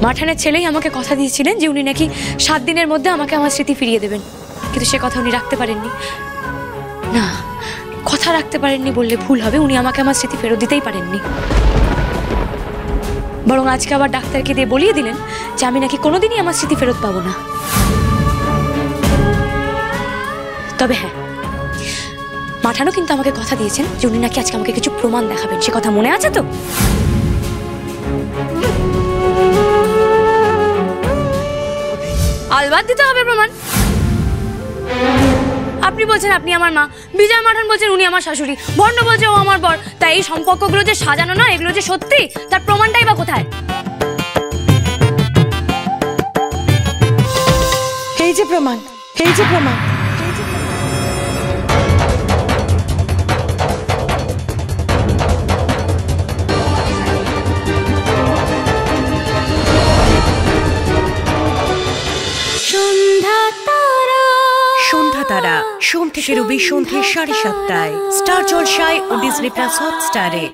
মাঠানের ছেলেই আমাকে কথা দিয়েছিলেন যে উনি নাকি 7 দিনের মধ্যে আমাকে আমার স্মৃতি ফিরিয়ে দেবেন, কিন্তু সে কথা উনি রাখতে পারেননি। না, কথা রাখতে পারেননি বললে ভুল হবে, উনি আমাকে আমার স্মৃতি ফেরত দিতেই পারেননি। বরং আজকে আবার ডাক্তারকে দিয়ে বলিয়ে দিলেন যে আমি নাকি কোনোদিনই আমার স্মৃতি ফেরত পাবো না। তবে হ্যাঁ, মাঠানও কিন্তু আমাকে কথা দিয়েছেন যে উনি নাকি আজকে আমাকে কিছু প্রমাণ দেখাবেন, সে কথা মনে আছে তো? আলবাদ দিতে হবে প্রমাণ। আপনি বলছেন আপনি আমার মা, বিজয় মাঠান বলছেন উনি আমার শাশুড়ি, ভণ্ড বলছে ও আমার বর, তাই এই সম্পর্কগুলো যে সাজানো না, এগুলো যে সত্যি, তার প্রমাণটাই বা কোথায়? এই যে প্রমাণ, এই যে প্রমাণ। সন্ধ্যা তারা সোম থেকে রবি সন্ধ্যে 7:30টায় স্টার জলসায় ও ডিজনি প্লাস হটস্টারে।